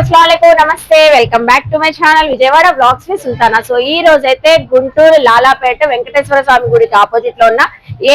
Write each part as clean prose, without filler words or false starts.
अस्सलामुअलैकुम नमस्ते welcome back to my channel Vijayawada blogs ని సుల్తానా। సో ఈ రోజు అయితే గుంటూరు లాలాపేట వెంకటేశ్వర స్వామి గుడికి ఆపోజిట్ లో ఉన్న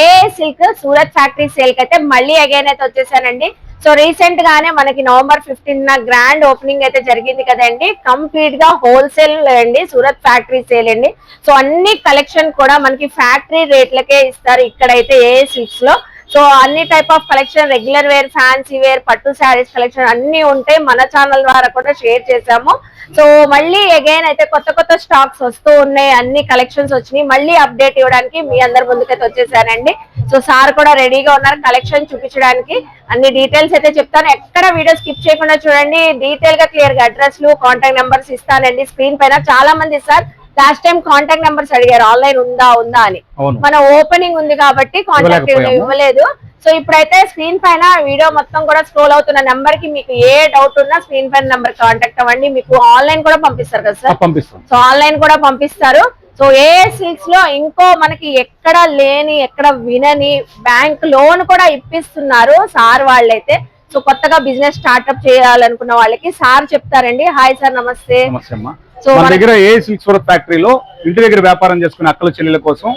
ఏ సిల్క్ సూరత్ ఫ్యాక్టరీ సేల్ కి అయితే మళ్ళీ అగైన్ అయితే వచ్చేసానండి। సో రీసెంట్ గానే మనకి నవంబర్ 15 గ్రాండ్ ఓపెనింగ్ అయితే జరిగింది కదండి। కంప్లీట్ గా హోల్సేల్ అండి, సూరత్ ఫ్యాక్టరీ సేల్ అండి। సో అన్ని కలెక్షన్ కూడా మనకి ఫ్యాక్టరీ రేట్లకే ఇస్తారు ఇక్కడైతే ఏ సిల్క్స్ లో। సో అన్ని type of collection, regular wear, fancy wear, పట్టు శారీస్ కలెక్షన్ అన్ని ఉంటాయి। మన ఛానల్ ద్వారా కూడా షేర్ చేసాము। సో మళ్ళీ అగైన్ అయితే కొత్త కొత్త స్టాక్స్ వస్తూ ఉన్నాయి, అన్ని కలెక్షన్స్ వచ్చినాయి। మళ్ళీ అప్డేట్ ఇవ్వడానికి మీ అందరి ముందుకైతే వచ్చేసానండి। సో సార్ కూడా రెడీగా ఉన్నారు కలెక్షన్ చూపించడానికి। అన్ని డీటెయిల్స్ అయితే చెప్తాను, ఎక్కడ వీడియో స్కిప్ చేయకుండా చూడండి। డీటెయిల్ గా క్లియర్ గా అడ్రస్లు, కాంటాక్ట్ నెంబర్స్ ఇస్తానండి స్క్రీన్ పైన। చాలా మంది sir last time contact numbers అడిగారు ఆన్లైన్ ఉందా అని। మన ఓపెనింగ్ ఉంది కాబట్టి కాంటాక్ట్ ఇవ్వలేదు। సో ఇప్పుడైతే స్క్రీన్ పైన వీడియో మొత్తం కూడా స్క్రోల్ అవుతున్న నెంబర్ కి మీకు ఏ డౌట్ ఉన్నా స్క్రీన్ పైన నెంబర్ కాంటాక్ట్ అవ్వండి। మీకు ఆన్లైన్ కూడా పంపిస్తారు కదా సార్? సో ఆన్లైన్ కూడా పంపిస్తారు। సో ఏ సిల్క్స్ లో ఇంకో మనకి ఎక్కడ లేని, ఎక్కడ వినని బ్యాంక్ లోన్ కూడా ఇప్పిస్తున్నారు సార్ వాళ్ళైతే। సో కొత్తగా బిజినెస్ స్టార్ట్అప్ చేయాలనుకున్న వాళ్ళకి సార్ చెప్తారండి। హాయ్ సార్, నమస్తే। సో మన దగ్గర ఏ సిల్క్ సూరత్ ఫ్యాక్టరీలో ఇంటి దగ్గర వ్యాపారం చేసుకునే అక్కల చెల్లెల కోసం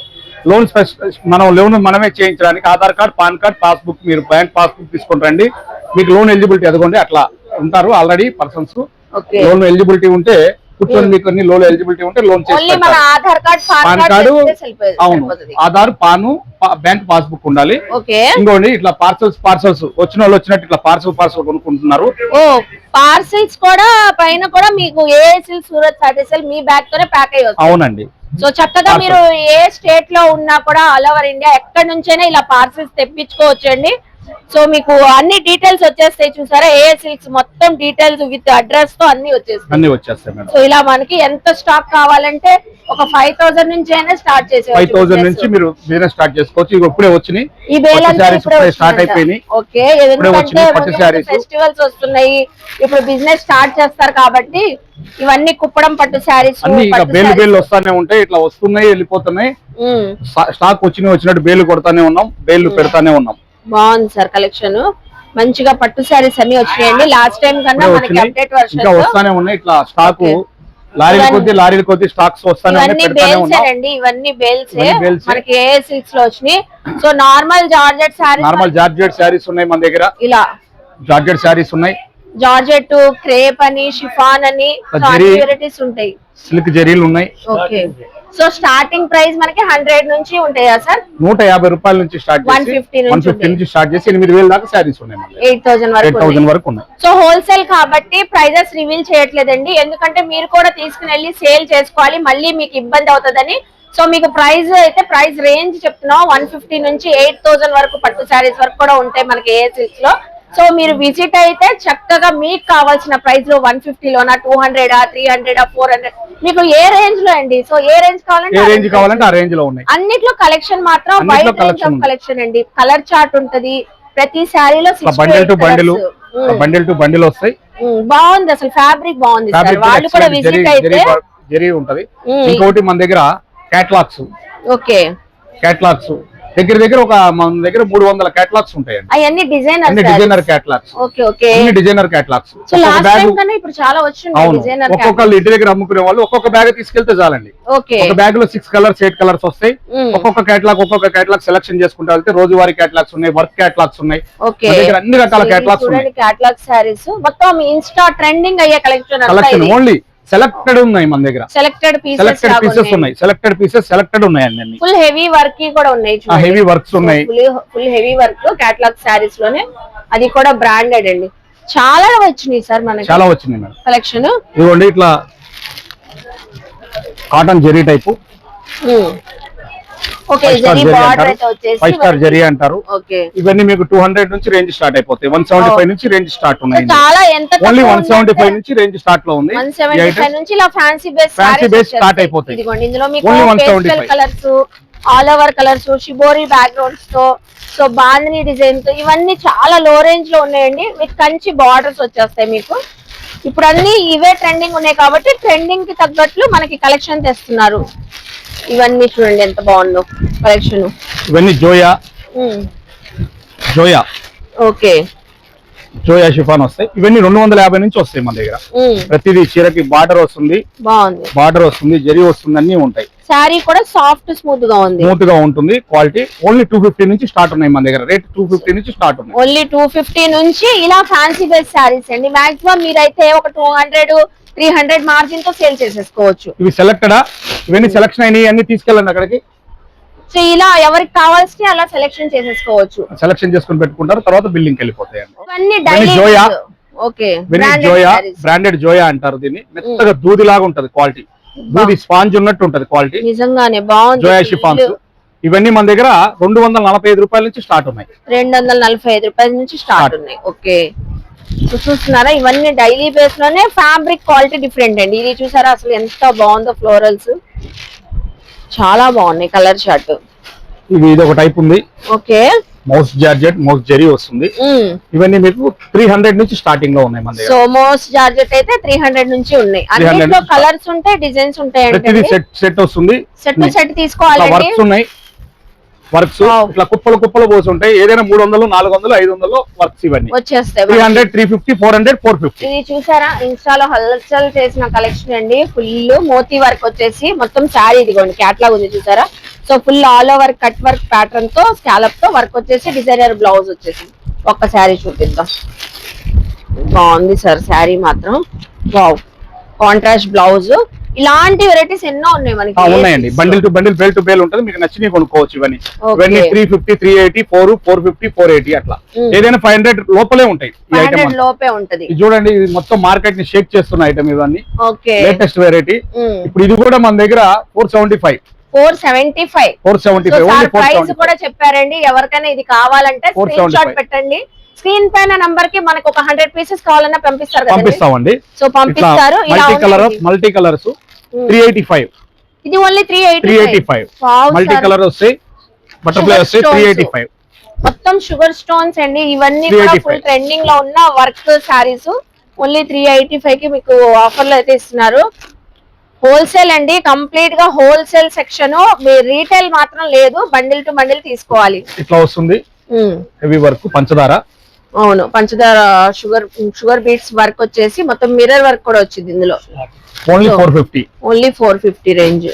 లోన్ మనమే చేయించడానికి Aadhaar card, pan card, passbook, మీరు బ్యాంక్ పాస్బుక్ తీసుకొని రండి, మీకు లోన్ ఎలిజిబిలిటీ అదిగోండి అట్లా ఉంటారు ఆల్రెడీ పర్సన్స్। లోన్ ఎలిజిబిలిటీ ఉంటే కూర్చొని మీకు అన్ని లోన్ ఎలిజిబిలిటీ ఉంటే లోన్ చేసి పాన్ కార్డు, అవును ఆధార్, పాను, బ్యాంక్ పాస్బుక్ ఉండాలి। ఇంకోండి ఇట్లా పార్సల్స్ వచ్చిన వాళ్ళు వచ్చినట్టు ఇట్లా పార్సల్ కొనుక్కుంటున్నారు। పార్సల్స్ కూడా పైన కూడా మీకు ఏ సిల్క్ సూరత్ ఫ్యాక్టరీ సేల్ మీ బ్యాగ్ తోనే ప్యాక్ అయ్యి వస్తుంది। అవునండి। సో చక్కగా మీరు ఏ స్టేట్ లో ఉన్నా కూడా ఆల్ ఓవర్ ఇండియా ఎక్కడి నుంచైనా ఇలా పార్సల్స్ తెప్పించుకోవచ్చండి। సో మీకు అన్ని డీటెయిల్స్ వచ్చేస్తాయి చూసారా, ఏ సిల్క్స్ మొత్తం డీటెయిల్స్ విత్ అడ్రస్ తో అన్ని వచ్చేస్తాయి। సో ఇలా మనకి ఎంత స్టాక్ కావాలంటే ఒక 5000 నుంచి అయినా స్టార్ట్ చేసేవచ్చు। 5000 నుంచి మీరు బిజినెస్ స్టార్ట్ చేసుకోవచ్చు। ఇప్పుడే వచ్చినాయి ఈ బేల్ స్టార్ట్ అయిపోయినాయి। ఓకే, ఎందుకంటే ఫెస్టివల్స్ వస్తున్నాయి, ఇప్పుడు బిజినెస్ స్టార్ట్ చేస్తారు కాబట్టి ఇవన్నీ కుప్పడం పట్టు శారీస్ అన్ని బేలు వస్తానే ఉంటాయి, ఇట్లా వస్తున్నాయి వెళ్ళిపోతున్నాయి। స్టాక్ వచ్చినట్టు బేలు కొడతానే ఉన్నాం, బేలు పెడతానే ఉన్నాం। బాగుంది సార్ కలెక్షన్, మంచిగా పట్టు శారీస్ అన్ని వచ్చినాయండి। లాస్ట్ టైం కన్నా మనకి అప్డేట్ వర్షన్ వస్తానే ఉన్నాయి, ఇట్లా స్టాక్ లారీల కొద్ది స్టాక్స్ వస్తానే ఉన్నాయి। ఇవన్నీ బేల్స్ మనకి ఏ సిల్క్స్ లో వచ్చినాయి। సో నార్మల్ జార్జెట్ శారీస్ ఉన్నాయి మన దగ్గర, ఇలా జార్జెట్ శారీస్ ఉన్నాయి, జార్జెట్, క్రేప్ అని, షిఫాన్ అని వెరైటీస్ ఉంటాయి, సిల్క్ జరీలు ఉన్నాయి। ఓకే, సో స్టార్టింగ్ ప్రైస్ మనకి 100 నుంచి ఉంటాయా సార్? 150 రూపాయల నుంచి స్టార్ట్ చేసి 150 నుంచి స్టార్ట్ చేసి 8000 దాకా శారీస్ ఉన్నాయి, 8000 వరకు ఉన్నాయి। సో హోల్సేల్ కాబట్టి ప్రైజెస్ రివీల్ చేయట్లేదండి, ఎందుకంటే మీరు కూడా తీసుకుని వెళ్ళి సేల్ చేసుకోవాలి, మళ్ళీ మీకు ఇబ్బంది అవుతుందని। సో మీకు ప్రైస్ రేంజ్ చెప్తున్నాం, 150 నుంచి 8000 వరకు పట్టు శారీస్ వరకు కూడా ఉంటాయి మనకి ఏ సిల్క్స్ లో। సో మీరు విజిట్ అయితే చక్కగా మీకు కావాల్సిన ప్రైస్ లో 150 లోనా, 200, 300, 400 మీకు ఏ రేంజ్ లో అండి। సో ఏ రేంజ్ కావాలంటే ఆ రేంజ్ లో ఉన్నాయి। అన్నిట్లో కలెక్షన్ మాత్రం వైడ్ రేంజ్ ఆఫ్ కలెక్షన్ అండి, కలర్ చార్ట్ ఉంటది ప్రతి శారీలో, బండిల్ టు బండిల్ వస్తాయి। బాగుంది అసలు, ఫ్యాబ్రిక్ బాగుంది సార్, వాళ్ళు కూడా విజిట్ అయితే జరీ ఉంటది। ఇంకోటి మన దగ్గర క్యాటలాగ్స్, ఓకే క్యాటలాగ్స్ దగ్గర ఒక మన దగ్గర 300 క్యాటలాగ్స్ ఉంటాయండి, అవన్నీ డిజైనర్ క్యాటలాగ్స్, అన్ని డిజైనర్ క్యాటలాగ్స్। ఒక్కొక్కళ్ళు ఇంటి దగ్గర అమ్ముకునే వాళ్ళు ఒక్కొక్క బ్యాగ్ తీసుకెళ్తే చాలండి, ఒక బ్యాగ్ లో 6 కలర్స్ 8 కలర్స్ వస్తాయి। ఒక్కొక్క కేటలాగ్ సెలెక్షన్ చేసుకుంటే వెళ్తే రోజువారీ క్యాటలాగ్స్ ఉన్నాయి, వర్క్ క్యాటలాగ్స్ ఉన్నాయి, అన్ని రకాల క్యాటలాగ్స్ ఉన్నాయి। క్యాటలాగ్ సారీస్ మొత్తం ఇన్స్టా ట్రెండింగ్ అయ్యే కలెక్షన్ ఓన్లీ సెలెక్టెడ్ ఉన్నాయి మన దగ్గర, సెలెక్టెడ్ పీసెస్ ఉన్నాయి, సెలెక్టెడ్ ఉన్నాయి అన్ని। ఫుల్ హెవీ వర్క్ కూడా ఉన్నాయి, హెవీ వర్క్స్ ఉన్నాయి, full heavy work catalogue sarees లోనే, అది కూడా బ్రాండెడ్ అండి। చాలా వచ్చినాయి సార్ మనకి, చాలా వచ్చినాయి మేడం కలెక్షన్। ఇదిగోండి ఇట్లా cotton zari type, five star zari అంటారు। ఇవన్నీ మీకు 200 నుంచి రేంజ్ స్టార్ట్ అయిపోతాయి, 175 నుంచి రేంజ్ స్టార్ట్ ఉన్నాయి, ఓన్లీ 175 నుంచి రేంజ్ స్టార్ట్ లో ఉంది। 175 నుంచి ఇలా ఫ్యాన్సీ బేస్ స్టార్ట్ అయిపోతాయి, ఇందులో మీకు pastel colours, all over colours, shibori backgrounds తో, సో బాందిని డిజైన్ తో, ఇవన్నీ చాలా లో రేంజ్ లో ఉన్నాయండి, విత్ కంచి బార్డర్స్ వచ్చేస్తాయి మీకు। ఇప్పుడు అన్ని ఇవే ట్రెండింగ్ ఉన్నాయి కాబట్టి ట్రెండింగ్ కి తగ్గట్లు మనకి కలెక్షన్ తెస్తున్నారు। ఇవన్నీ చూడండి ఎంత బాగుందో కలెక్షన్, ఇవన్నీ జోయా, ఓకే జోయా షిఫాన్ వస్తాయి. ఇవన్నీ 250 నుంచి వస్తాయి మన దగ్గర. ప్రతిదీ చీరకి బార్డర్ వస్తుంది, బాగుంది, బార్డర్ వస్తుంది, జరీ వస్తుంది, అన్ని ఉంటాయి. శారీ కూడా సాఫ్ట్ స్మూత్ గా ఉంది, స్మూత్ గా ఉంటుంది. క్వాలిటీ ఓన్లీ 250 నుంచి స్టార్ట్ ఉన్నాయి మన దగ్గర. రేట్ 250 నుంచి స్టార్ట్ ఉన్నాయి. ఓన్లీ 250 నుంచి. ఇలా ఫ్యాన్సీ బేస్ శారీస్ అండి. మాక్సిమం మీరైతే ఒక 200-300 మార్జిన్ తో సేల్ చేసేసుకోవచ్చు. ఇవి సెలెక్టెడా? ఇవన్నీ సెలెక్షన్ అయినాయి, అన్ని తీసుకెళ్ళండి అక్కడికి. సో ఇలా ఎవరికి కావాల్సి అలా సెలెక్షన్ చేసేసుకోవచ్చు. సెలెక్షన్ చేసుకుని పెట్టుకుంటారు, తర్వాత బిల్డింగ్ వెళ్ళిపోతాయి. జోయా, ఓకే, బ్రాండెడ్ జోయా అంటారు దీన్ని. మెత్తగా దూది లాగా ఉంటది క్వాలిటీ, దూది స్పాంజ్ ఉన్నట్టు ఉంటది క్వాలిటీ. నిజంగానే బాగుంది. జోయా షిఫాన్స్ ఇవన్నీ మన దగ్గర 245 రూపాయల నుంచి స్టార్ట్ ఉన్నాయి. 245 రూపాయల నుంచి స్టార్ట్ ఉన్నాయి. ఓకే, చూస్తున్నారా, ఇవన్నీ డైలీ బేస్ లోనే ఫ్యాబ్రిక్ క్వాలిటీ డిఫరెంట్ అండి. ఇది చూసారా అసలు ఎంత బాగుందో, ఫ్లోరల్స్ చాలా బాగున్నాయి. కలర్ షర్ట్ ఇది ఒక టైప్ ఉంది. Okay, mouse georgette, mouse zari వస్తుంది. ఇవన్నీ మీకు 300 నుంచి స్టార్టింగ్ లో ఉన్నాయి మన దగ్గర. సో మౌస్ జార్జెట్ అయితే 300 నుంచి ఉన్నాయి. అన్నిట్లో కలర్స్ ఉంటాయి, డిజైన్స్ ఉంటాయి. ప్రతిదీ సెట్ వస్తుంది. సెట్ తీసుకోవాలి. వర్క్స్ ఉన్నాయి, వర్క్స్ ఇట్లా కుప్పలు పోసి ఉంటాయి. ఏదైనా 300, 400, 500 వర్క్స్ ఇవన్నీ వచ్చేస్తాయి. 300, 350, 400, 450. ఇది చూసారా ఇన్స్టాలో హల్చల్ చేసిన కలెక్షన్ అండి. ఫుల్ మోతీ వర్క్ వచ్చేసి మొత్తం శారీ ఇదిగోండి క్యాట్లాగ్ ఉంది చూసారా. So full all over cut work pattern తో స్కాలప్ తో వర్క్ వచ్చేసి డిజైనర్ బ్లౌజ్ వచ్చేసి. ఒక్క శారీ చూపిద్దాం. బాగుంది సార్ శారీ మాత్రం. Wow, contrast blouse. ఇలాంటి వెరైటీస్ ఎన్నో ఉన్నాయి మనకి. ఉన్నాయండి, bundle to bundle, bale to bale ఉంటుంది. మీకు నచ్చినవి కొనుక్కోవచ్చు. ఇవన్నీ 350, 380, 450, 480 అట్లా. ఏదైనా 500 లోపలే ఉంటాయి. 500 లోపే ఉంటది. చూడండి, ఇది మొత్తం మార్కెట్ ని షేక్ చేస్తున్న ఐటమ్ ఇవన్నీ. Okay, latest variety. ఇప్పుడు ఇది కూడా మన దగ్గర 475 ప్రైస్ కూడా చెప్పారండి. ఎవరికైనా ఇది కావాలంటే స్క్రీన్ షాట్ పెట్టండి. స్క్రీన్ పైన నంబర్ కి మనకు ఒక 100 పీసెస్ కావాలన్నా పంపిస్తామండి. సో పంపిస్తారు. Multi colours 385. ఇది ఓన్లీ 385. మల్టీ కలర్ వస్తాయి, బటర్ఫ్లై వస్తాయి. 385 మొత్తం షుగర్ స్టోన్స్ అండి. ఇవన్నీ కూడా ఫుల్ ట్రెండింగ్ లో ఉన్న వర్క్ శారీస్. ఓన్లీ 385 కి మీకు ఆఫర్ లో అయితే ఇస్తున్నారు. హోల్సేల్ అండి, కంప్లీట్ గా హోల్సేల్ సెక్షన్. మీ రీటైల్ మాత్రం లేదు, బండిల్ టు బండిల్ తీసుకోవాలి. ఇట్లా వస్తుంది హెవీ వర్క్, పంచదార. అవును, పంచదార షుగర్ బీట్స్ వర్క్ వచ్చేసి మొత్తం మిర్రర్ వర్క్ కూడా వచ్చింది ఇందులో. Only 450 range.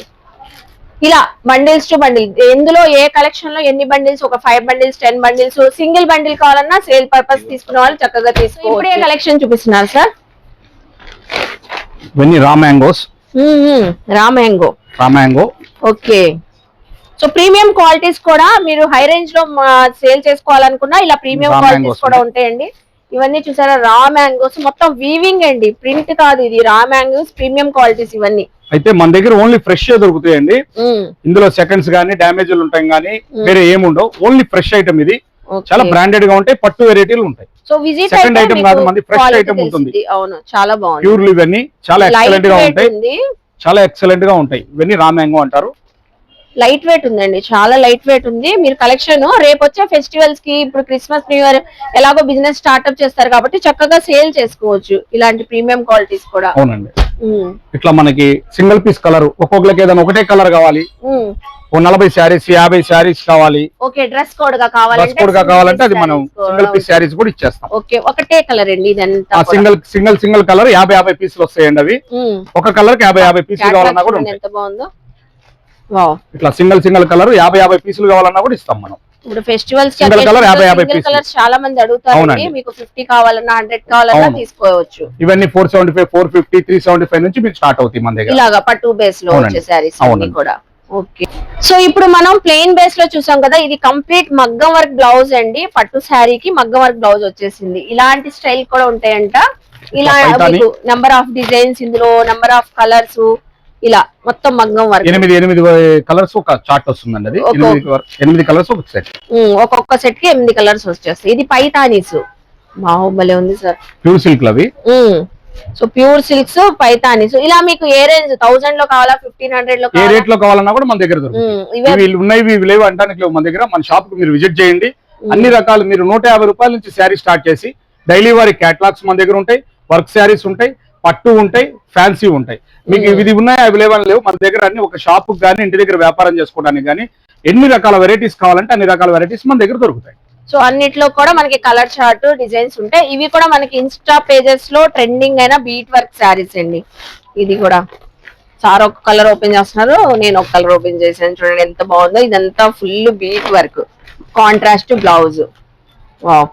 ఇలా బండిల్స్ టు బండిల్. ఎందులో ఏ కలెక్షన్ లో ఎన్ని బండిల్స్, ఒక 5 బండిల్స్, 10 బండిల్స్, సింగిల్ బండిల్ కావాలన్నా సేల్ పర్పస్ తీసుకునే వాళ్ళు చక్కగా తీసుకోవచ్చు. ఇప్పుడు ఏ కలెక్షన్ చూపిస్తున్నారు సార్? ఇవన్నీ రా mangoes. Raw mango. Okay, so premium qualities కూడా మీరు హై రేంజ్ లో సేల్ చేసుకోవాలనుకున్నా ఇలా ప్రీమియం క్వాలిటీస్ కూడా ఉంటాయండి. ఇవన్నీ చూసారా, రా మ్యాంగోస్. మొత్తం వీవింగ్ అండి, ప్రింట్ కాదు ఇది. రా మ్యాంగోస్ ప్రీమియం క్వాలిటీస్ ఇవన్నీ. అయితే మన దగ్గర ఓన్లీ ఫ్రెష్ దొరుకుతాయండి. ఇందులో సెకండ్స్ గానీ డ్యామేజ్లు ఉంటాయి గానీ వేరే ఏముండవు. ఓన్లీ ఫ్రెష్ ఐటమ్ ఇది. చాలా బ్రాండెడ్ గా ఉంటాయి, పట్టు వెరైటీలు ఉంటాయి. సో విజిట్ సెకండ్ ఐటమ్ కాదు, మంది ఫ్రెష్ ఐటమ్ ఉంటుంది. అవును, చాలా బాగుంది. ప్యూర్లు ఇవన్నీ చాలా ఎక్సలెంట్ గా ఉంటాయి, చాలా ఎక్సలెంట్ గా ఉంటాయి. ఇవన్నీ రా మ్యాంగో అంటారు. లైట్ వెయిట్ ఉందండి, చాలా లైట్ వెయిట్ ఉంది. మీరు కలెక్షన్ రేపు వచ్చే ఫెస్టివల్స్ కి, ఇప్పుడు క్రిస్మస్, న్యూ ఇయర్ ఎలాగో బిజినెస్ స్టార్ట్అప్ చేస్తారు కాబట్టి చక్కగా సేల్ చేసుకోవచ్చు ఇలాంటి ప్రీమియం క్వాలిటీస్ కూడా. అవునండి, ఇట్లా మనకి సింగిల్ పీస్ కలర్, ఒక్కొక్కరికి ఏదైనా ఒకటే కలర్ కావాలి, 40 శారీస్ 50 శారీస్ కావాలి, ఓకే, డ్రెస్ కోడ్ గా కావాలంటే అది మనం సింగిల్ పీస్ శారీస్ కూడా ఇచ్చేస్తాం. ఓకే, ఒకటే కలర్ అండి ఇదంతా. సింగిల్ కలర్ 50 పీసులు వస్తాయండి. అవి ఒక కలర్ కి 50 పీసులు కావాలన్నా కూడా ఉంటాయి. ఎంత బాగుందో. ఇట్లా సింగిల్ కలర్ 50 పీసులు కావాలన్నా కూడా ఇస్తాం మనం. ఇప్పుడు ఫెస్టివల్స్ కలర్స్ చాలా మంది అడుగుతారు. మీకు 50 కావాలన్నా 100 కావాలన్నా తీసుకోవచ్చు. ఇవన్నీ 475, 450, 375 నుంచి మీకు స్టార్ట్ అవుతాయి మన దగ్గర. ఇలాగా పట్టు బేస్ లో వచ్చే సారీస్ అన్ని కూడా. ఓకే, సో ఇప్పుడు మనం ప్లెయిన్ బేస్ లో చూసాం కదా. ఇది కంప్లీట్ మగ్గం వర్క్ బ్లౌజ్ అండి. పట్టు శారీకి మగ్గం వర్క్ బ్లౌజ్ వచ్చేసింది. ఇలాంటి స్టైల్ కూడా ఉంటాయంట. ఇలా నెంబర్ ఆఫ్ డిజైన్స్, ఇందులో నెంబర్ ఆఫ్ కలర్స్, ఇలా మొత్తం మగ్గం వర్క్. 8 కలర్స్ ఒక చార్ట్ వస్తుందండి. అది 8 కలర్స్ ఒక సెట్. ఒక్కొక్క సెట్ కి 8 కలర్స్ వచ్చేస్తాయి. ఇది పైతానీస్, బాహుబలి ఉంది సార్. ప్యూర్ సిల్క్ అవి. So pure silks, Paithanis. ఇలా మీకు ఏ రేంజ్, 1000 లో కావాలా, 1500 లో, ఏ రేట్ లో కావాలన్నా కూడా మన దగ్గర దొరుకుతాయి. ఇవి ఉన్నాయి, ఇవి లేవు అంటానికి లేవు మన దగ్గర. మన షాప్ కు మీరు విజిట్ చేయండి. అన్ని రకాలు మీరు 150 రూపాయల నుంచి శారీ స్టార్ట్ చేసి డైలీ వారి క్యాటలాగ్స్ మన దగ్గర ఉంటాయి. వర్క్ శారీస్ ఉంటాయి, పట్టు ఉంటాయి, ఫ్యాన్సీ ఉంటాయి. మీకు ఇవి ఉన్నాయి, అవి లేవు మన దగ్గర. అన్ని ఒక షాప్ కానీ ఇంటి దగ్గర వ్యాపారం చేసుకోవడానికి కానీ ఎన్ని రకాల వెరైటీస్ కావాలంటే అన్ని రకాల వెరైటీస్ మన దగ్గర దొరుకుతాయి. సో అన్నిట్లో కూడా మనకి కలర్ చార్ట్ డిజైన్స్ ఉంటాయి. ఇవి కూడా మనకి ఇన్స్టా పేజెస్ లో ట్రెండింగ్ అయిన బీట్ వర్క్ శారీస్ అండి. ఇది కూడా సార్ ఒక కలర్ ఓపెన్ చేస్తున్నారు, నేను ఒక కలర్ ఓపెన్ చేశాను. చూడండి ఎంత బాగుందో. ఇదంతా full bead work, contrast blouse. Wow,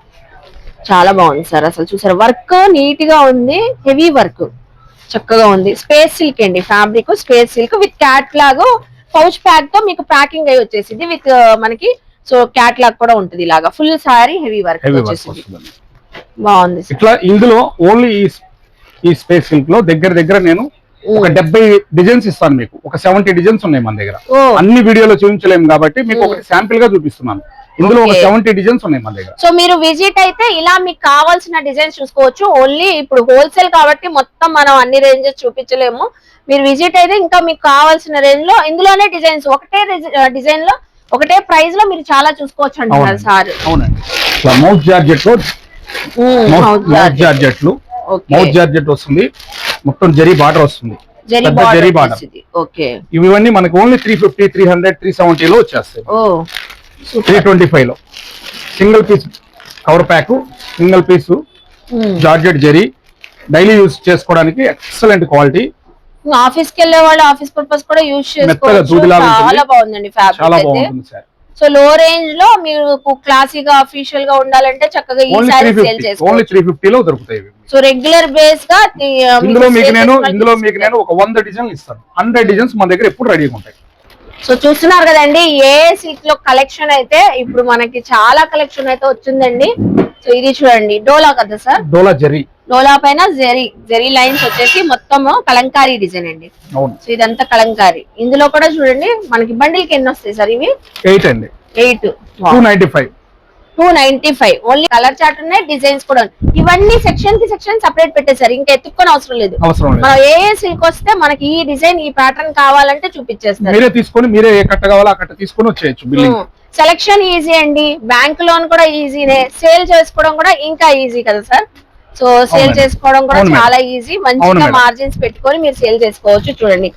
చాలా బాగుంది సార్. అసలు చూసారు వర్క్ నీట్ గా ఉంది, హెవీ వర్క్ చక్కగా ఉంది. స్పేస్ సిల్క్ అండి, fabric space silk with catalogue pouch pack తో మీకు ప్యాకింగ్ అయి వచ్చేసింది. విత్ మనకి సో క్యాట్లాగ్ కూడా ఉంటుంది. ఇలాగా ఫుల్ సారీ హెవీ వర్క్ వచ్చేసింది. బాగుంది. ఇట్లా ఇందులో ఓన్లీ ఈ స్పేస్ సిల్క్ లో దగ్గర నేను ఒక 70 డిజైన్స్ ఇస్తాను మీకు. ఒక 70 డిజైన్స్ ఉన్నాయి మన దగ్గర. అన్ని వీడియోలో చూపించలేము కాబట్టి మీకు ఒకటి శాంపిల్ గా చూపిస్తున్నాను. ఇందులో ఒక 70 డిజైన్స్ ఉన్నాయి మన దగ్గర. సో మీరు విజిట్ అయితే ఇలా మీకు కావాల్సిన డిజైన్స్ చూసుకోవచ్చు. ఓన్లీ ఇప్పుడు హోల్సేల్ కాబట్టి మొత్తం మనం అన్ని రేంజెస్ చూపించలేము. మీరు విజిట్ అయితే ఇంకా మీకు కావాల్సిన రేంజ్ లో ఇందులోనే డిజైన్స్ ఒకటే డిజైన్ లో ఒకటే ప్రైస్ లో మీరు చాలా చూసుకోవచ్చు అంటున్నారు సార్. అవునండి. మౌత్ జార్జెట్ లో మౌత్ జార్జెట్ వస్తుంది, మొత్తం జరీ బార్డర్ వస్తుంది, జరీ బార్డర్. ఇవన్నీ మనకి ఓన్లీ 350, 300, 370 లో వచ్చేస్తాయి. 325 లో single piece cover pack, single piece georgette zari, daily use చేసుకోవడానికి ఎక్సలెంట్ క్వాలిటీ. ఆఫీస్ కి వెళ్ళే వాళ్ళు ఆఫీస్ పర్పస్ కూడా యూస్ చేసుకోవచ్చు. చాలా బాగుందండి ఫ్యాబ్రిక్. సో లో రేంజ్ లో మీరు క్లాసీగా అఫీషియల్ గా ఉండాలంటే చక్కగా ఈ సారీ సేల్ చేసుకోవచ్చు. ఓన్లీ 350 లో దొరుకుతాయి. సో రెగ్యులర్ బేస్ గా ఇందులో మీకు నేను ఒక 100 డిజైన్లు ఇస్తాను. 100 డిజైన్స్ మన దగ్గర ఎప్పుడు రెడీగా ఉంటాయి. సో చూస్తున్నారు కదండి, ఏ సిల్క్ లో కలెక్షన్ అయితే ఇప్పుడు మనకి చాలా కలెక్షన్ అయితే వచ్చిందండి. సో ఇది చూడండి, డోలా కదా సార్? డోలా జరీ, డోలా పైన జరీ లైన్స్ వచ్చేసి మొత్తం కలంకారీ డిజైన్ అండి. సో ఇదంతా కలంకారీ. ఇందులో కూడా చూడండి మనకి బండిల్ కి ఎన్ని వస్తాయి సార్? ఇవి 8 అండి. 8 295 ఓన్లీ కలర్ చార్ట్ ఉన్నాయి, డిజైన్స్ కూడా. ఇవన్నీ సెక్షన్ కి సెక్షన్ సెపరేట్ పెట్టేశారు, ఇంకా ఎత్తుక్కొని అవసరం లేదు. మనం ఏ సిల్క్ వస్తే మనకి ఈ డిజైన్ ఈ ప్యాటర్న్ కావాలంటే చూపించేస్తారు. మీరే తీసుకొని మీరే ఏ కట్ట కావాలో ఆ కట్ట తీసుకొని వచ్చేయచ్చు. సెలక్షన్ ఈజీ అండి, బ్యాంక్ లోన్ కూడా ఈజీనే, సేల్ చేసుకోవడం కూడా ఇంకా ఈజీ కదా సార్. సో సేల్ చేసుకోవడం కూడా చాలా ఈజీ. మంచిగా మార్జిన్స్ పెట్టుకొని మీరు సేల్ చేసుకోవచ్చు. చూడండి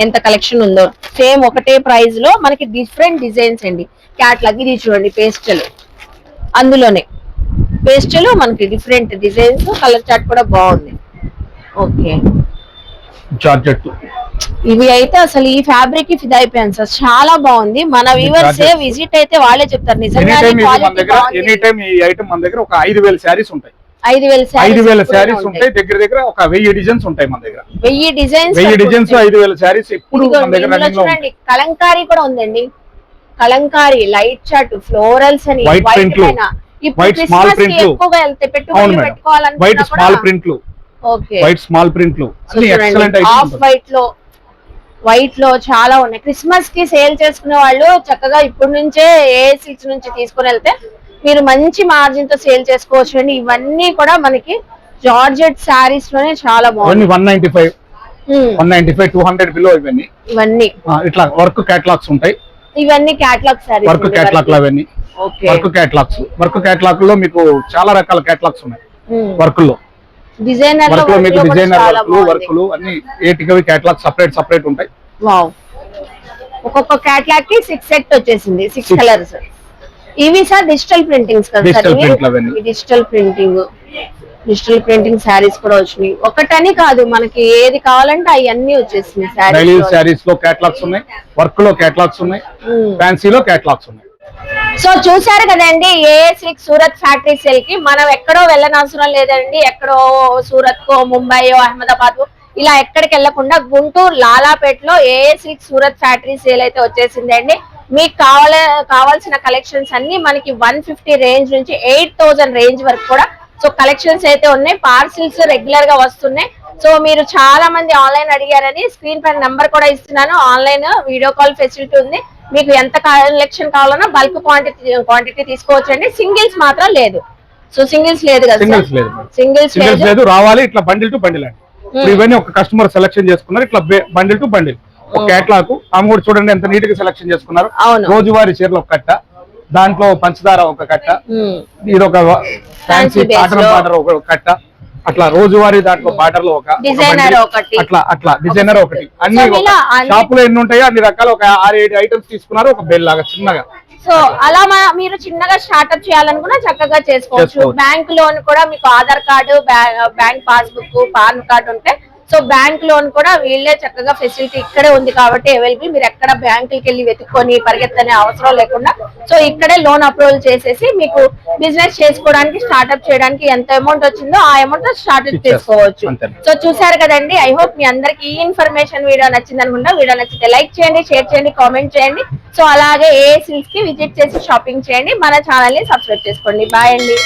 ఎంత కలెక్షన్ ఉందో. సేమ్ ఒకటే ప్రైస్ లో మనకి డిఫరెంట్ డిజైన్స్ అండి. క్యాట్లాగ్ ఇది చూడండి, పేస్టల్, అందులోనే పేస్టల్ మనకి డిఫరెంట్ డిజైన్స్, కలర్ చార్ట్ కూడా బాగుంది. ఓకే, జార్జెట్ ఇవి అయితే అసలు ఈ ఫ్యాబ్రిక్ కి ఫిదా అయిపోయాను సార్, చాలా బాగుంది. మన వ్యూవర్స్ విజిట్ అయితే వాళ్ళే చెప్తారు నిజంగా. ఎనీ టైం ఈ ఐటమ్ మన దగ్గర ఒక 5000 శారీస్ ఉంటాయి. 5000 శారీస్ ఉంటాయి. దగ్గర ఒక 1000 డిజైన్స్ ఉంటాయి మన దగ్గర. 1000 డిజైన్స్ 5000 శారీస్ ఎప్పుడు మన దగ్గర. చూడండి కలంకారీ కూడా ఉందండి. కలంకారీ లైట్ చార్ట్ ఫ్లోరల్స్ అని వైట్ స్మాల్ ప్రింట్లు వైట్ లో చాలా ఉన్నాయి. క్రిస్మస్ కి సేల్ చేసుకునే వాళ్ళు చక్కగా ఇప్పటి నుంచే ఏ సిల్క్స్ నుంచి తీసుకుని వెళ్తే మీరు మంచి మార్జిన్ తో సేల్ చేసుకోవచ్చు అండి. ఇవన్నీ కూడా మనకి జార్జెట్ శారీస్ లోనే చాలా బాగుంది. 195, 200 బిలో ఇవన్నీ ఇట్లా వర్క్ క్యాటలాగ్స్ ఉంటాయి. ఇవన్నీ క్యాటలాగ్ సారీస్, వర్క్ క్యాటలాగ్ అవన్నీ వర్క్ క్యాటలాగ్ లో మీకు చాలా రకాల క్యాటలాగ్స్ ఉన్నాయి. వర్క్ లో డిజైనర్ వర్క్ లో మీకు డిజైనర్ వర్క్లు అన్ని ఏటికవి క్యాటలాగ్ సెపరేట్ ఉంటాయి. వావ్, ఒక్కొక్క క్యాటలాగ్ కి 6 సెట్ వచ్చేసింది, 6 కలర్స్. ఇవి సార్ డిజిటల్ ప్రింటింగ్స్ కదా సార్? డిజిటల్ ప్రింటింగ్ శారీస్ కూడా వచ్చినాయి. ఒకటని కాదు, మనకి ఏది కావాలంటే అవన్నీ వచ్చేసినాయి. శారీస్ లో క్యాటలాగ్స్ ఉన్నాయి, వర్క్ లో క్యాటలాగ్స్ ఉన్నాయి, ఫ్యాన్సీలో క్యాటలాగ్స్ ఉన్నాయి. సో చూసారు కదండి, ఏ సిల్క్ సూరత్ ఫ్యాక్టరీ సేల్ కి మనం ఎక్కడో వెళ్ళనవసరం లేదండి. ఎక్కడో సూరత్ కో, ముంబై, అహ్మదాబాద్ ఇలా ఎక్కడికి వెళ్లకుండా గుంటూరు లాలాపేటలో ఏ సిల్క్ సూరత్ ఫ్యాక్టరీ సేల్ అయితే వచ్చేసింది అండి. మీకు కావాల్సిన కలెక్షన్స్ అన్ని మనకి 150 రేంజ్ నుంచి 8000 రేంజ్ వరకు కూడా సో కలెక్షన్స్ అయితే ఉన్నాయి. పార్సిల్స్ రెగ్యులర్ గా వస్తున్నాయి. సో మీరు చాలా మంది ఆన్లైన్ అడిగారని స్క్రీన్ పైన నంబర్ కూడా ఇస్తున్నాను. ఆన్లైన్ వీడియో కాల్ ఫెసిలిటీ ఉంది. మీకు ఎంత కలెక్షన్ కావాలన్నా బల్క్ క్వాంటిటీ తీసుకోవచ్చు అండి. సింగిల్స్ మాత్రం లేదు. సో సింగిల్స్ లేదు కదా? సింగిల్స్ లేదు, రావాలి ఇట్లా బండిల్ టు బండిల్ అండి. ఇవన్నీ ఒక కస్టమర్ సెలెక్షన్ చేసుకున్నారు, ఇట్లా బండిల్ టు బండిల్. ఒక క్యాట్లాగ్ ఆమె కూడా చూడండి ఎంత నీట్ గా సెలెక్షన్ చేసుకున్నారు. రోజువారీ చీరలు ఒక కట్ట, దాంట్లో పంచదార ఒక కట్ట, ఇది ఒక ఫ్యాన్సీ కాటన్ బార్డర్ ఒక కట్ట, అట్లా రోజువారీ దాంట్లో బార్డర్ లో ఒక డిజైనర్ ఒకటి అట్లా డిజైనర్ ఒకటి అన్ని So, ఇలా అన్ని- షాపులో ఎన్ని ఉంటాయో అన్ని రకాల ఒక 6-7 ఐటమ్స్ తీసుకున్నారు ఒక బెల్ లాగా చిన్నగా. సో అలా మీరు చిన్నగా స్టార్ట్అప్ చేయాలనుకున్నా చక్కగా చేసుకోవచ్చు. చేసుకోవచ్చు. బ్యాంక్ లోన్ కూడా మీకు Aadhaar card, bank passbook, pan card ఉంటే సో బ్యాంక్ లోన్ కూడా వీళ్ళే చక్కగా ఫెసిలిటీ ఇక్కడే ఉంది కాబట్టి అవైలబుల్. మీరు ఎక్కడ బ్యాంకులకి వెళ్ళి వెతుక్కొని పరిగెత్తనే అవసరం లేకుండా సో ఇక్కడే లోన్ అప్రూవల్ చేసేసి మీకు బిజినెస్ చేసుకోవడానికి స్టార్ట్అప్ చేయడానికి ఎంత అమౌంట్ వచ్చిందో ఆ అమౌంట్ స్టార్ట్అప్ చేసుకోవచ్చు. అంతే. సో చూసారు కదండి. ఐ హోప్ మీ అందరికి ఈ ఇన్ఫర్మేషన్ వీడియో నచ్చింది అనుకుంటా. వీడియో నచ్చితే లైక్ చేయండి, షేర్ చేయండి, కామెంట్ చేయండి. సో అలాగే ఏ సిల్క్స్ కి విజిట్ చేసి షాపింగ్ చేయండి. మన ఛానల్ ని సబ్స్క్రైబ్ చేసుకోండి. బాయ్ అండి.